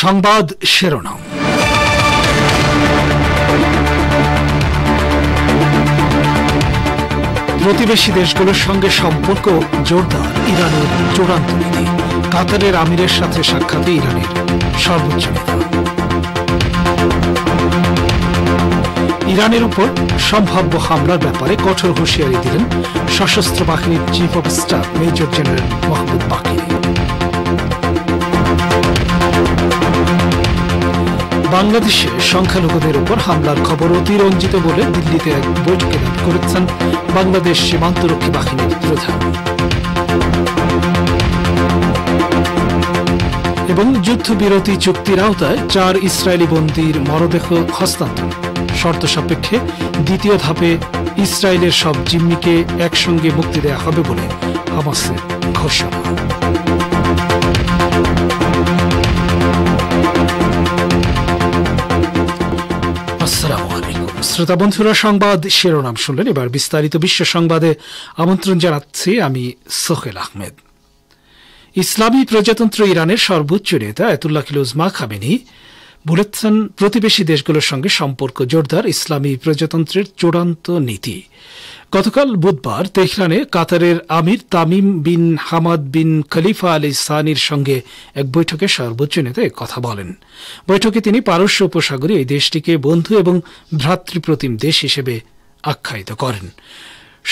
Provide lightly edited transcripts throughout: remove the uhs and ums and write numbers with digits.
সংবাদ শিরোনাম। প্রতিবেশী দেশগুলোর সঙ্গে সম্পর্ক জোরদার ইরানের চূড়ান্ত নীতি। কাতারের আমিরের সাথে সাক্ষাতে ইরানের সর্বোচ্চ নেতা। ইরানের উপর সম্ভাব্য হামলার ব্যাপারে কঠোর হুঁশিয়ারি দিলেন সশস্ত্র বাহিনীর chief of staff major general Mohammad বাকির। বাংলাদেশে সংখ্যালঘুদের উপর হামলার খবর অতিরঞ্জিত বলে দিল্লিতে এক বৈঠকে দাবি করেছেন বাংলাদেশ সীমান্তরক্ষী বাহিনীর প্রধান। এবং যুদ্ধবিরতি চুক্তির আওতায় 4 ইসরায়েলি বন্দীর মরদেহ হস্তান্তর শর্ত সাপেক্ষে দ্বিতীয় ধাপে ইসরায়েলের সব জিম্মিকে একসঙ্গে মুক্তি দেওয়া হবে বলে হামাসের ঘোষণা। আসসালামু আলাইকুম শ্রোতা বন্ধুরা, সংবাদ শিরোনাম শুনলেন। এবার বিস্তারিত বিশ্ব সংবাদে আমন্ত্রণ জানাচ্ছি আমি সোহেল আহমেদ। ইসলামী প্রজাতন্ত্র ইরানের সর্বোচ্চ নেতা আয়াতুল্লাহিল উজমা খামেনি বলেছেন, প্রতিবেশী দেশগুলোর সঙ্গে সম্পর্ক জোরদার ইসলামী প্রজাতন্ত্রের চূড়ান্ত নীতি। গতকাল বুধবার তেহরানে কাতারের আমির তামিম বিন হামাদ বিন খলিফা আল সানির সঙ্গে এক বৈঠকে সর্বোচ্চ নেতা কথা বলেন। বৈঠকে তিনি পারস্য উপসাগরে এই দেশটিকে বন্ধু এবং ভ্রাতৃপ্রতিম দেশ হিসেবে আখ্যায়িত করেন।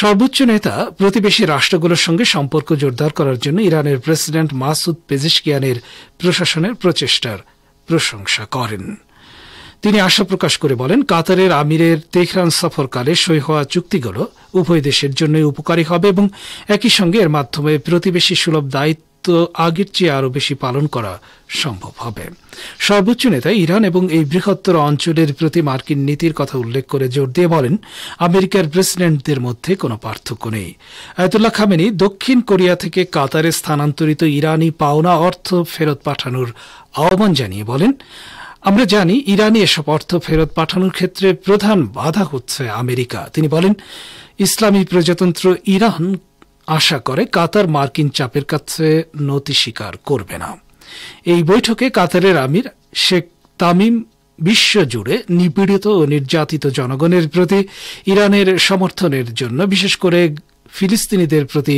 সর্বোচ্চ নেতা প্রতিবেশী রাষ্ট্রগুলোর সঙ্গে সম্পর্ক জোরদার করার জন্য ইরানের প্রেসিডেন্ট মাসুদ পেজেশকিয়ানের প্রশাসনের প্রচেষ্টার প্রশংসা করেন। তিনি আশা প্রকাশ করে বলেন, কাতারের আমিরের তেহরান সফরকালে সই হওয়া চুক্তিগুলো উভয় দেশের জন্যই উপকারী হবে এবং একই সঙ্গে এর মাধ্যমে প্রতিবেশী সুলভ দায়িত্ব আগের চেয়ে আরও বেশি পালন করা সম্ভব হবে। সর্বোচ্চ নেতা ইরান এবং এই বৃহত্তর অঞ্চলের প্রতি মার্কিন নীতির কথা উল্লেখ করে জোর দিয়ে বলেন, আমেরিকার প্রেসিডেন্টদের মধ্যে কোনো পার্থক্য নেই। আয়াতুল্লাহ খামেনি দক্ষিণ কোরিয়া থেকে কাতারে স্থানান্তরিত ইরানি পাওনা অর্থ ফেরত পাঠানোর আহ্বান জানিয়ে বলেন, আমরা জানি ইরানি এসব অর্থ ফেরত পাঠানোর ক্ষেত্রে প্রধান বাধা হচ্ছে আমেরিকা। তিনি বলেন, ইসলামী প্রজাতন্ত্র ইরান আশা করে কাতার মার্কিন চাপের কাছে নতি স্বীকার করবে না। এই বৈঠকে কাতারের আমির শেখ তামিম বিশ্বজুড়ে নিপীড়িত ও নির্যাতিত জনগণের প্রতি ইরানের সমর্থনের জন্য, বিশেষ করে ফিলিস্তিনিদের প্রতি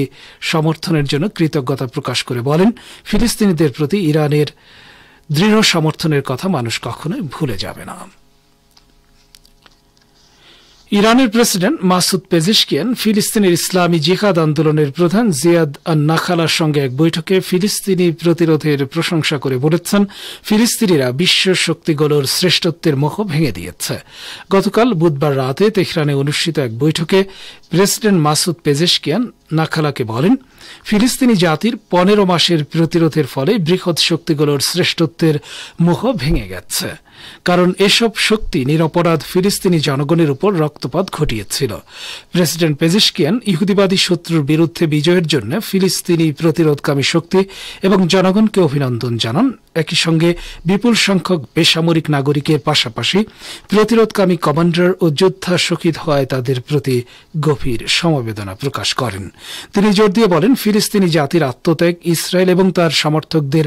সমর্থনের জন্য কৃতজ্ঞতা প্রকাশ করে বলেন, ফিলিস্তিনিদের প্রতি ইরানের দৃঢ় সমর্থনের কথা মানুষ কখনোই ভুলে যাবে না। ইরানের প্রেসিডেন্ট মাসুদ পেজেশকিয়ান ফিলিস্তিনের ইসলামী জিহাদ আন্দোলনের প্রধান জিয়াদ আন-নাখালার সঙ্গে এক বৈঠকে ফিলিস্তিনি প্রতিরোধের প্রশংসা করে বলেছেন, ফিলিস্তিনিরা বিশ্ব শক্তিগুলোর শ্রেষ্ঠত্বের মোহ ভেঙে দিয়েছে। গতকাল বুধবার রাতে তেহরানে অনুষ্ঠিত এক বৈঠকে প্রেসিডেন্ট মাসুদ পেজেশকিয়ান নাখালাকে বলেন, ফিলিস্তিনি জাতির 15 মাসের প্রতিরোধের ফলে বৃহৎ শক্তিগুলোর শ্রেষ্ঠত্বের মোহ ভেঙে গেছে, কারণ এসব শক্তি নিরপরাধ ফিলিস্তিনি জনগণের উপর রক্তপাত ঘটিয়েছিল। প্রেসিডেন্ট পেজেশকিয়ান ইহুদিবাদী শত্রুর বিরুদ্ধে বিজয়ের জন্য ফিলিস্তিনি প্রতিরোধকামী শক্তি এবং জনগণকে অভিনন্দন জানান। একই সঙ্গে বিপুল সংখ্যক বেসামরিক নাগরিকের পাশাপাশি প্রতিরোধকামী কমান্ডার ও যোদ্ধা শহীদ হওয়ায় তাদের প্রতি গভীর সমবেদনা প্রকাশ করেন। তিনি জোর দিয়ে বলেন, ফিলিস্তিনি জাতির আত্মত্যাগ ইসরায়েল এবং তার সমর্থকদের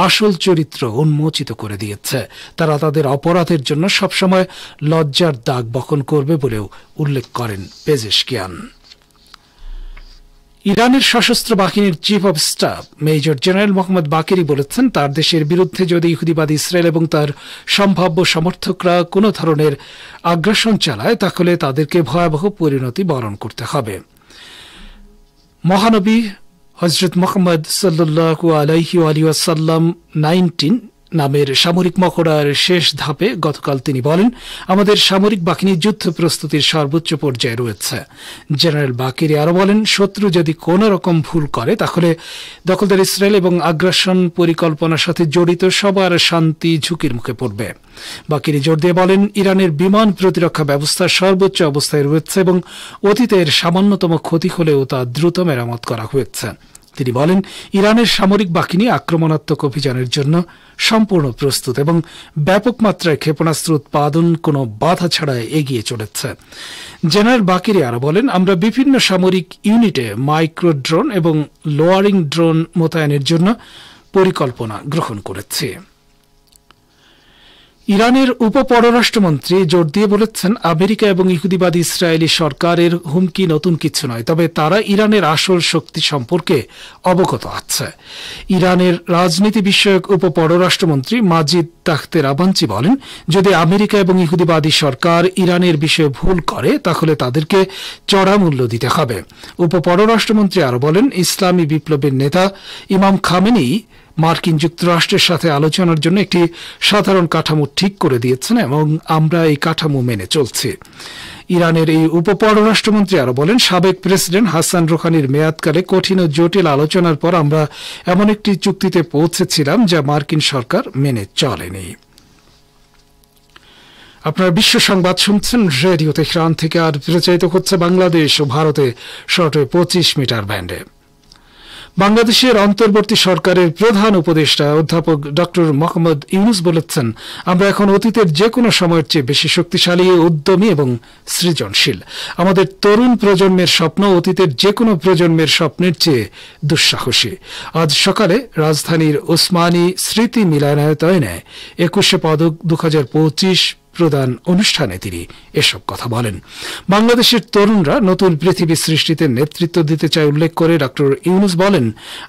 আসল চরিত্র উন্মোচিত করে দিয়েছে। তারা তাদের অপরাধের জন্য সবসময় লজ্জার দাগ বহন করবে বলেও উল্লেখ করেন পেজেশকিয়ান। ইরানের সশস্ত্র বাহিনীর chief of staff major general Mohammad বাকিরি বলেছেন, তার দেশের বিরুদ্ধে যদি ইহুদিবাদী ইসরায়েল এবং তার সম্ভাব্য সমর্থকরা কোনো ধরনের আগ্রাসন চালায়, তাহলে তাদেরকে ভয়াবহ পরিণতি বরণ করতে হবে। মহানবী হযরত মুহাম্মদ সাল্লাল্লাহু আলাইহি ওয়াসাল্লাম 19 নামের সামরিক মহড়ার শেষ ধাপে গতকাল তিনি বলেন, আমাদের সামরিক বাহিনী যুদ্ধ প্রস্তুতির সর্বোচ্চ পর্যায়ে রয়েছে। জেনারেল বাকিরি আরও বলেন, শত্রু যদি কোনো রকম ভুল করে তাহলে দখলদার ইসরায়েল এবং আগ্রাসন পরিকল্পনার সাথে জড়িত সবার শান্তি ঝুঁকির মুখে পড়বে। বাকিরি জোর দিয়ে বলেন, ইরানের বিমান প্রতিরক্ষা ব্যবস্থা সর্বোচ্চ অবস্থায় রয়েছে এবং অতীতের সামান্যতম ক্ষতি হলেও তা দ্রুত মেরামত করা হয়েছে। তিনি বলেন, ইরানের সামরিক বাহিনী আক্রমণাত্মক অভিযানের জন্য সম্পূর্ণ প্রস্তুত এবং ব্যাপক মাত্রায় ক্ষেপণাস্ত্র উৎপাদন কোনো বাধা ছাড়াই এগিয়ে চলেছে। জেনারেল বাকিরি আরও বলেন, আমরা বিভিন্ন সামরিক ইউনিটে মাইক্রো ড্রোন এবং লোয়ারিং ড্রোন মোতায়েনের জন্য পরিকল্পনা গ্রহণ করেছি। ইরানের উপপররাষ্ট্রমন্ত্রী জোর দিয়ে বলেছেন, আমেরিকা এবং ইহুদিবাদী ইসরায়েলি সরকারের হুমকি নতুন কিছু নয়, তবে তারা ইরানের আসল শক্তি সম্পর্কে অবগত আছে। ইরানের রাজনীতি বিষয়ক উপপররাষ্ট্রমন্ত্রী মাজিদ তাখতেরাবাঞ্চি বলেন, যদি আমেরিকা এবং ইহুদিবাদী সরকার ইরানের বিষয়ে ভুল করে তাহলে তাদেরকে চড়া মূল্য দিতে হবে। উপপররাষ্ট্রমন্ত্রী আরও বলেন, ইসলামী বিপ্লবের নেতা ইমাম খামেনি মার্কিন যুক্তরাষ্ট্রের সাথে আলোচনার জন্য একটি সাধারণ কাঠামো ঠিক করে দিয়েছেন এবং আমরা এই কাঠামো মেনে চলছি। ইরানের এই উপপররাষ্ট্রমন্ত্রী আরও বলেন, সাবেক প্রেসিডেন্ট হাসান রুহানির মেয়াদকালে কঠিন ও জটিল আলোচনার পর আমরা এমন একটি চুক্তিতে পৌঁছেছিলাম যা মার্কিন সরকার মেনে চলেনি। আপনারা বিশ্ব সংবাদ শুনছেন রেডিও তেহরান থেকে, আর প্রচারিত হচ্ছে বাংলাদেশ ও ভারতে শর্টওয়েভ 25 মিটার ব্যান্ডে। বাংলাদেশের অন্তর্বর্তী সরকারের প্রধান উপদেষ্টা অধ্যাপক ডক্টর মোহাম্মদ ইউনুস বলেছেন, আমরা এখন অতীতের যে কোনো সময়ের চেয়ে বেশি শক্তিশালী, উদ্যমী এবং সৃজনশীল। আমাদের তরুণ প্রজন্মের স্বপ্ন অতীতের যে কোনো প্রজন্মের স্বপ্নের চেয়ে দুঃসাহসী। আজ সকালে রাজধানীর ওসমানী স্মৃতি মিলনায়তনে 21শে পদক 2025 প্রদান অনুষ্ঠানে তিনি এসব কথা বলেন। বাংলাদেশের তরুণরা নতুন পৃথিবী সৃষ্টিতে নেতৃত্ব দিতে চায় উল্লেখ করে ডক্টর ইউনুস বলেন,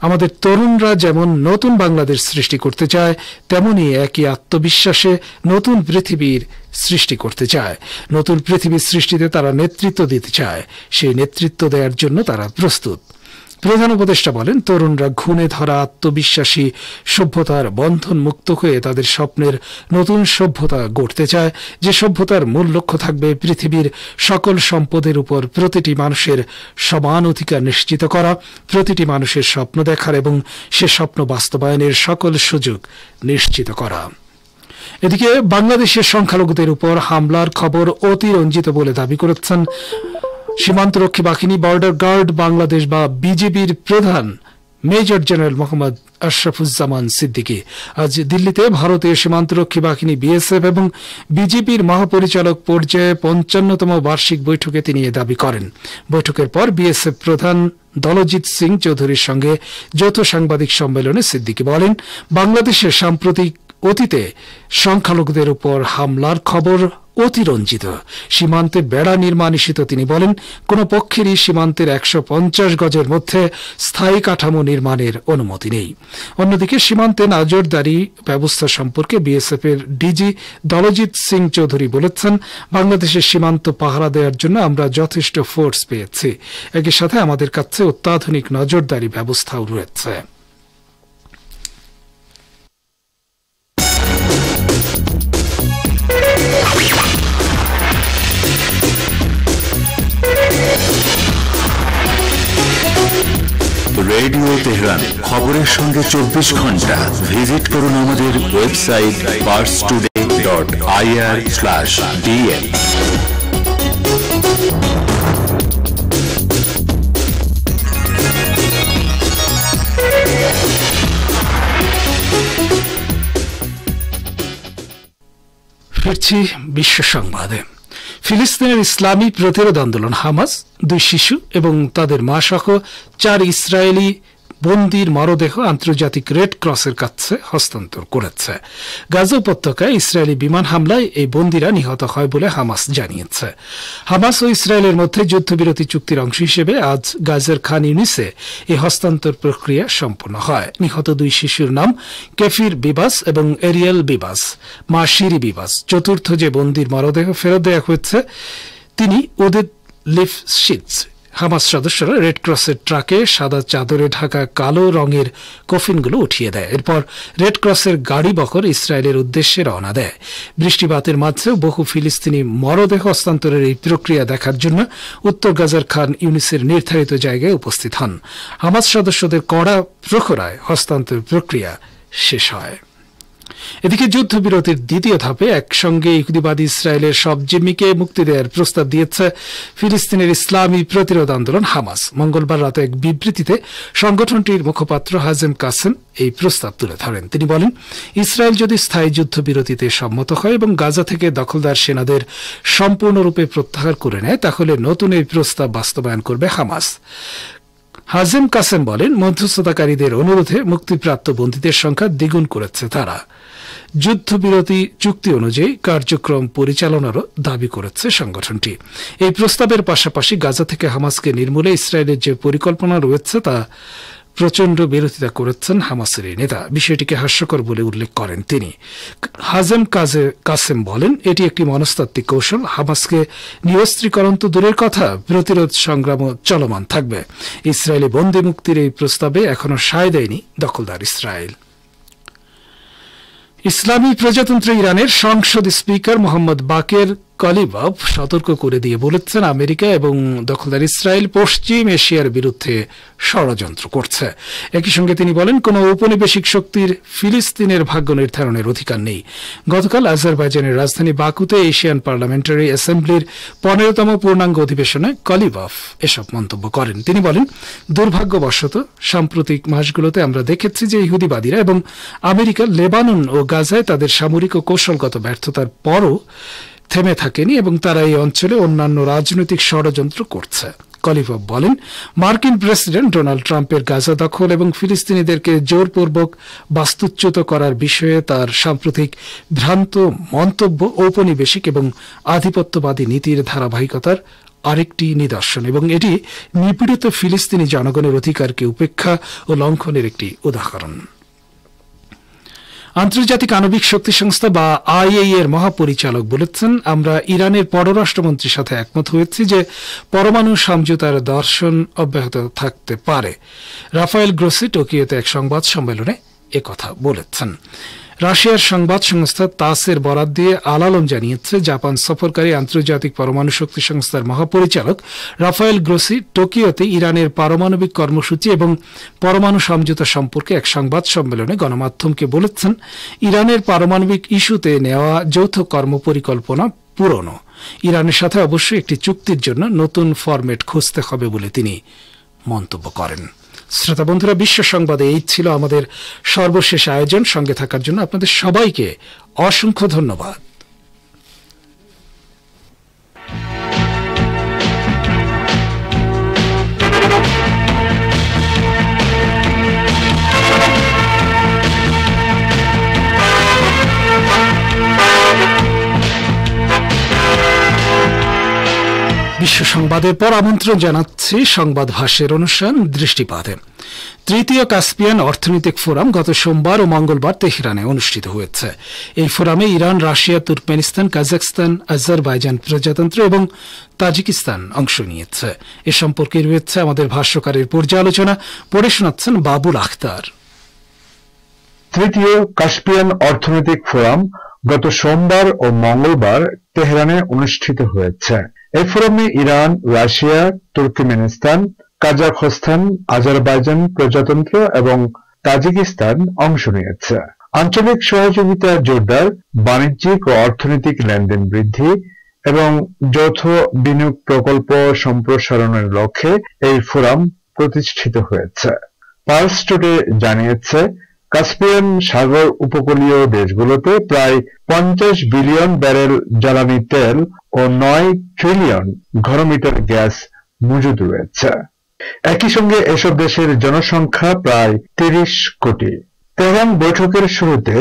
আমাদের তরুণরা যেমন নতুন বাংলাদেশ সৃষ্টি করতে চায়, তেমনি একই আত্মবিশ্বাসে নতুন পৃথিবীর সৃষ্টি করতে চায়। নতুন পৃথিবী সৃষ্টিতে তারা নেতৃত্ব দিতে চায়, সেই নেতৃত্ব দেওয়ার জন্য তারা প্রস্তুত। প্রধান উপদেষ্টা বলেন, তরুণরা ঘুণে ধরা আত্মবিশ্বাসী সভ্যতার বন্ধন মুক্ত হয়ে তাদের স্বপ্নের নতুন সভ্যতা গড়তে চায়, যে সভ্যতার মূল লক্ষ্য থাকবে পৃথিবীর সকল সম্পদের উপর প্রতিটি মানুষের সমান অধিকার নিশ্চিত করা, প্রতিটি মানুষের স্বপ্ন দেখার এবং সে স্বপ্ন বাস্তবায়নের সকল সুযোগ নিশ্চিত করা। এদিকে বাংলাদেশের সংখ্যালঘুদের উপর হামলার খবর অতিরঞ্জিত বলে দাবি করেছেন সীমান্তরক্ষী বাহিনী বর্ডার গার্ড বাংলাদেশ বা বিজিবির প্রধান মেজর জেনারেল মোহাম্মদ আশরাফুজ্জামান সিদ্দিকী। আজ দিল্লিতে ভারতীয় সীমান্তরক্ষী বাহিনী বিএসএফ এবং বিজিবির মহাপরিচালক পর্যায়ে 55তম বার্ষিক বৈঠকে তিনি এ দাবি করেন। বৈঠকের পর বিএসএফ প্রধান দলজিৎ সিং চৌধুরীর সঙ্গে যৌথ সাংবাদিক সম্মেলনে সিদ্দিকী বলেন, বাংলাদেশের সাম্প্রতিক অতীতে সংখ্যালঘুদের উপর হামলার খবর অতিরঞ্জিত। সীমান্তে বেড়া নির্মাণ নিষিদ্ধ তিনি বলেন, কোন পক্ষেরই সীমান্তের 150 গজের মধ্যে স্থায়ী কাঠামো নির্মাণের অনুমতি নেই। অন্যদিকে সীমান্তে নজরদারি ব্যবস্থা সম্পর্কে বিএসএফ এর ডিজি দলজিৎ সিং চৌধুরী বলেছেন, বাংলাদেশের সীমান্ত পাহারা দেওয়ার জন্য আমরা যথেষ্ট ফোর্স পেয়েছি, একই সাথে আমাদের কাছে অত্যাধুনিক নজরদারি ব্যবস্থাও রয়েছে। রেডিও তেহরান, খবরের সঙ্গে 24 ঘন্টা। ভিজিট করুন আমাদের ওয়েবসাইট parstoday.ir/dn। ফিরছি বিশ্ব সংবাদে। ফিলিস্তিনের ইসলামী প্রতিরোধ আন্দোলন হামাস 2 শিশু এবং তাদের মা সহ 4 ইসরায়েলি বন্দির মরদেহ আন্তর্জাতিক রেড ক্রসের কাছে হস্তান্তর করেছে। গাজা উপত্যকায় ইসরায়েলি বিমান হামলায় এই বন্দিরা নিহত হয় বলে হামাস জানিয়েছে। হামাস ও ইসরায়েলের মধ্যে যুদ্ধবিরতি চুক্তির অংশ হিসেবে আজ গাজার খান ইউনিসে এই হস্তান্তর প্রক্রিয়া সম্পন্ন হয়। নিহত 2 শিশুর নাম কেফির বিবাস এবং এরিয়েল বিবাস, মা শিরি বিবাস। চতুর্থ যে বন্দির মরদেহ ফেরত দেওয়া হয়েছে তিনি ওদেদ লিফশিটস। হামাস সদস্যরা রেড ক্রসের ট্রাকে সাদা চাদরে ঢাকা কালো রঙের কফিনগুলো উঠিয়ে দেয়। এরপর রেড ক্রসের গাড়ি বহর ইসরায়েলের উদ্দেশ্যে রওনা দেয়। বৃষ্টিপাতের মাঝেও বহু ফিলিস্তিনি মরদেহ হস্তান্তরের এই প্রক্রিয়া দেখার জন্য উত্তর গাজার খান ইউনিসের নির্ধারিত জায়গায় উপস্থিত হন। হামাস সদস্যদের কড়া প্রহরায় হস্তান্তর প্রক্রিয়া শেষ হয়। এদিকে যুদ্ধবিরতির দ্বিতীয় ধাপে একসঙ্গে ইহুদিবাদী ইসরায়েলের সব জিম্মিকে মুক্তি দেওয়ার প্রস্তাব দিয়েছে ফিলিস্তিনের ইসলামী প্রতিরোধ আন্দোলন হামাস। মঙ্গলবার রাতে এক বিবৃতিতে সংগঠনটির মুখপাত্র হাজেম কাসেম এই প্রস্তাব তুলে ধরেন। তিনি বলেন, ইসরায়েল যদি স্থায়ী যুদ্ধবিরতিতে সম্মত হয় এবং গাজা থেকে দখলদার সেনাদের সম্পূর্ণরূপে প্রত্যাহার করে নেয়, তাহলে নতুন এই প্রস্তাব বাস্তবায়ন করবে হামাস। হাজেম কাসেম বলেন, মধ্যস্থতাকারীদের অনুরোধে মুক্তিপ্রাপ্ত বন্দীদের সংখ্যা দ্বিগুণ করেছে তারা। যুদ্ধবিরতি চুক্তি অনুযায়ী কার্যক্রম পরিচালনারও দাবি করেছে সংগঠনটি। এই প্রস্তাবের পাশাপাশি গাজা থেকে হামাসকে নির্মূলে ইসরায়েলের যে পরিকল্পনা রয়েছে তা প্রচণ্ড বিরোধিতা করেছেন হামাসের এই নেতা। বিষয়টিকে হাস্যকর বলে উল্লেখ করেন তিনি। হাজেম কাসেম বলেন, এটি একটি মনস্তাত্ত্বিক কৌশল। হামাসকে নিরস্ত্রীকরণ তো দূরের কথা, প্রতিরোধ সংগ্রামও চলমান থাকবে। ইসরায়েলি বন্দী মুক্তির এই প্রস্তাবে এখনো সায় দেয়নি দখলদার ইসরায়েল। ইসলামী প্রজাতন্ত্র ইরানের সংসদ স্পিকার মোহাম্মদ বাকের কলিবাব সতর্ক করে দিয়ে বলেছেন, আমেরিকা এবং দখলদার ইসরায়েল পশ্চিম এশিয়ার বিরুদ্ধে ষড়যন্ত্র করছে। একই সঙ্গে তিনি বলেন, কোন ঔপনিবেশিক শক্তির ফিলিস্তিনের ভাগ্য নির্ধারণের অধিকার নেই। গতকাল আজারবাইজানের রাজধানী বাকুতে এশিয়ান পার্লামেন্টারি অ্যাসেম্বলির 15তম পূর্ণাঙ্গ অধিবেশনে কলিবাফ এসব মন্তব্য করেন। তিনি বলেন, দুর্ভাগ্যবশত সাম্প্রতিক মাসগুলোতে আমরা দেখেছি যে ইহুদিবাদীরা এবং আমেরিকা লেবানন ও গাজায় তাদের সামরিক ও কৌশলগত ব্যর্থতার পরও থেমে থাকেনি এবং তারা এই অঞ্চলে অন্যান্য রাজনৈতিক ষড়যন্ত্র করছে। কলিবাফ বলেন, মার্কিন প্রেসিডেন্ট ডোনাল্ড ট্রাম্পের গাজা দখল এবং ফিলিস্তিনিদেরকে জোরপূর্বক বাস্তুচ্যুত করার বিষয়ে তার সাম্প্রতিক ভ্রান্ত মন্তব্য ঔপনিবেশিক এবং আধিপত্যবাদী নীতির ধারাবাহিকতার আরেকটি নিদর্শন এবং এটি নিপীড়িত ফিলিস্তিনি জনগণের অধিকারকে উপেক্ষা ও লঙ্ঘনের একটি উদাহরণ। আন্তর্জাতিক আণবিক শক্তি সংস্থা বা আইএইএ এর মহাপরিচালক বলেছেন, আমরা ইরানের পররাষ্ট্রমন্ত্রীর সাথে একমত হয়েছি যে পরমাণু সমঝোতার দর্শন অব্যাহত থাকতে পারে। রাফায়েল গ্রোসি টোকিওতে এক সংবাদ সম্মেলনে একথা বলেছেন। রাশিয়ার সংবাদ সংস্থা তাসের বরাত দিয়ে আল আলম জানিয়েছে, জাপান সফরকারী আন্তর্জাতিক পরমাণু শক্তি সংস্থার মহাপরিচালক রাফায়েল গ্রোসি টোকিওতে ইরানের পারমাণবিক কর্মসূচি এবং পরমাণু সমঝোতা সম্পর্কে এক সংবাদ সম্মেলনে গণমাধ্যমকে বলেছেন, ইরানের পারমাণবিক ইস্যুতে নেওয়া যৌথ কর্মপরিকল্পনা পুরনো। ইরানের সাথে অবশ্যই একটি চুক্তির জন্য নতুন ফরম্যাট খুঁজতে হবে বলে তিনি মন্তব্য করেন। শ্রোতা বন্ধুরা, বিশ্ব সংবাদে এই ছিল আমাদের সর্বশেষ আয়োজন। সঙ্গে থাকার জন্য আপনাদের সবাইকে অসংখ্য ধন্যবাদ। বিশ্ব সংবাদের পর আমন্ত্রণ জানাচ্ছি সংবাদ ভাষ্যের অনুষ্ঠান দৃষ্টিপাতে। তৃতীয় কাস্পিয়ান অর্থনৈতিক ফোরাম গত সোমবার ও মঙ্গলবার তেহরানে অনুষ্ঠিত হয়েছে। এই ফোরামে Iran, Russia, Turkmenistan, Kazakhstan, Azerbaijan প্রজাতন্ত্র এবং তাজিকিস্তান অংশ নিয়েছে। এ সম্পর্কে রয়েছে আমাদের ভাষ্যকারের পর্যালোচনা, পড়ে শোনাচ্ছেন বাবুল আখতার। তৃতীয় কাস্পিয়ান অর্থনৈতিক ফোরাম গত সোমবার ও মঙ্গলবার তেহরানে অনুষ্ঠিত হয়েছে। এই ফোরামে Iran, Russia, Turkmenistan, Kazakhstan, Azerbaijan প্রজাতন্ত্র এবং তাজিকিস্তান অংশ নিয়েছে। আঞ্চলিক সহযোগিতা জোরদার, বাণিজ্যিক ও অর্থনৈতিক লেনদেন বৃদ্ধি এবং যৌথ বিনিয়োগ প্রকল্প সম্প্রসারণের লক্ষ্যে এই ফোরাম প্রতিষ্ঠিত হয়েছে। পালস টুডে জানিয়েছে, কাস্পিয়ান সাগর উপকূলীয় দেশগুলোতে প্রায় 50 বিলিয়ন ব্যারেল জ্বালানি তেল ও 9 ট্রিলিয়ন ঘনমিটার গ্যাস মজুদ রয়েছে। একই সঙ্গে এসব দেশের জনসংখ্যা প্রায় 30 কোটি। তেহরান বৈঠকের শুরুতে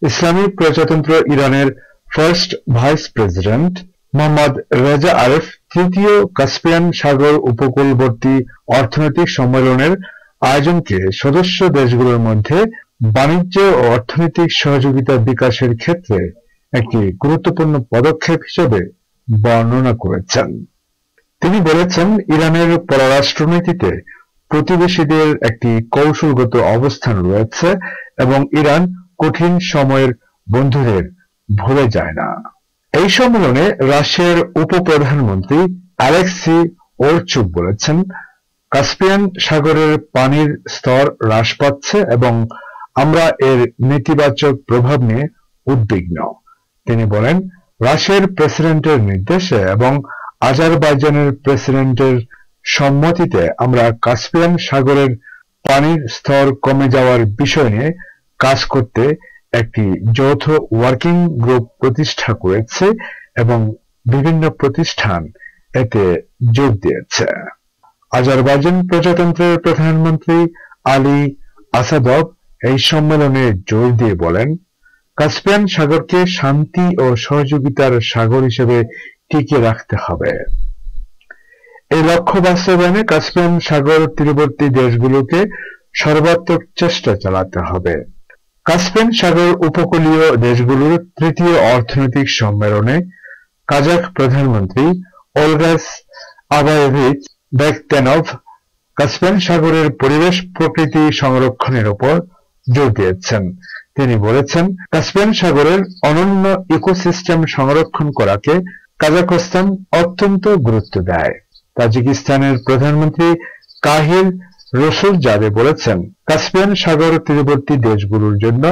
ইসলামী প্রজাতন্ত্র ইরানের first vice president Mohammad Reza Aref তৃতীয় কাস্পিয়ান সাগর উপকূলবর্তী অর্থনৈতিক সম্মেলনের আয়োজনকে সদস্য দেশগুলোর মধ্যে বাণিজ্য ও অর্থনৈতিক সহযোগিতা বিকাশের ক্ষেত্রে একটি গুরুত্বপূর্ণ পদক্ষেপ হিসেবে বর্ণনা করেছেন। তিনি বলেছেন, ইরানের পররাষ্ট্রনীতিতে প্রতিবেশীদের একটি কৌশলগত অবস্থান রয়েছে এবং ইরান কঠিন সময়ের বন্ধুদের ভুলে যায় না। এই সম্মেলনে রাশিয়ার উপপ্রধানমন্ত্রী অ্যালেক্সি ওরচুক বলেছেন, কাস্পিয়ান সাগরের পানির স্তর হ্রাস পাচ্ছে এবং আমরা এর নেতিবাচক প্রভাব নিয়ে উদ্বিগ্ন। তিনি বলেন, রাশিয়ার প্রেসিডেন্টের নির্দেশে এবং আজারবাইজানের প্রেসিডেন্টের সম্মতিতে আমরা কাস্পিয়ান সাগরের পানির স্তর কমে যাওয়ার বিষয় নিয়ে কাজ করতে একটি যৌথ ওয়ার্কিং গ্রুপ প্রতিষ্ঠা করেছে এবং বিভিন্ন প্রতিষ্ঠান এতে যোগ দিয়েছে। আজারবাইজান প্রজাতন্ত্রের প্রধানমন্ত্রী আলী আসাদভ এই সম্মেলনে জোর দিয়ে বলেন, কাস্পিয়ান সাগরকে শান্তি ও সহযোগিতার সাগর হিসেবে টিকিয়ে রাখতে হবে। এই লক্ষ্য বাস্তবায়নে কাস্পিয়ান সাগর তীরবর্তী দেশগুলোকে সর্বাত্মক চেষ্টা চালাতে হবে। কাস্পিয়ান সাগর উপকূলীয় দেশগুলোর তৃতীয় অর্থনৈতিক সম্মেলনে কাজাখ প্রধানমন্ত্রী ওলগাস আবায়েভিচ বেকতেনভ কাস্পিয়ান সাগরের পরিবেশ প্রকৃতি সংরক্ষণের উপর জোর দিয়েছেন। তিনি বলেছেন, কাস্পিয়ান সাগরের অনন্য ইকোসিস্টেম সংরক্ষণ করাকে কাজাখস্তান অত্যন্ত গুরুত্ব দেয়। তাজিকিস্তানের প্রধানমন্ত্রী কাহিল রসুলজাদে বলেছেন, কাস্পিয়ান সাগর তীরবর্তী দেশগুলোর জন্য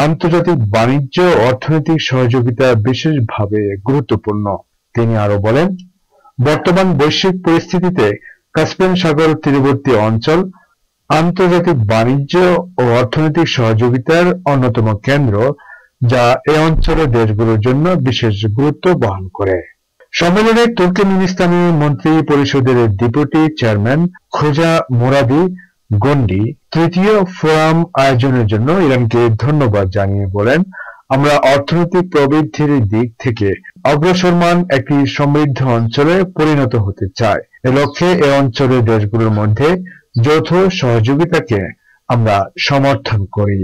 আন্তর্জাতিক বাণিজ্য ও অর্থনৈতিক সহযোগিতা বিশেষভাবে গুরুত্বপূর্ণ। তিনি আরো বলেন, বর্তমান বৈশ্বিক পরিস্থিতিতে কাস্পিয়ান সাগর তীরবর্তী অঞ্চল আন্তর্জাতিক বাণিজ্য ও অর্থনৈতিক সহযোগিতার অন্যতম কেন্দ্র, যা এ অঞ্চলের দেশগুলোর জন্য বিশেষ গুরুত্ব বহন করে। সম্মেলনে তুর্কমেনিস্তানের মন্ত্রী পরিষদের ডেপুটি চেয়ারম্যান খোজা মুরাদি গন্ডি তৃতীয় ফোরাম আয়োজনের জন্য ইরানকে ধন্যবাদ জানিয়ে বলেন, আমরা অর্থনৈতিক প্রবৃদ্ধির দিক থেকে অগ্রসরমান একটি সমৃদ্ধ অঞ্চলে পরিণত হতে চাই। এ লক্ষ্যে এ অঞ্চলের দেশগুলোর মধ্যে যৌথ সহযোগিতাকে আমরা সমর্থন করি।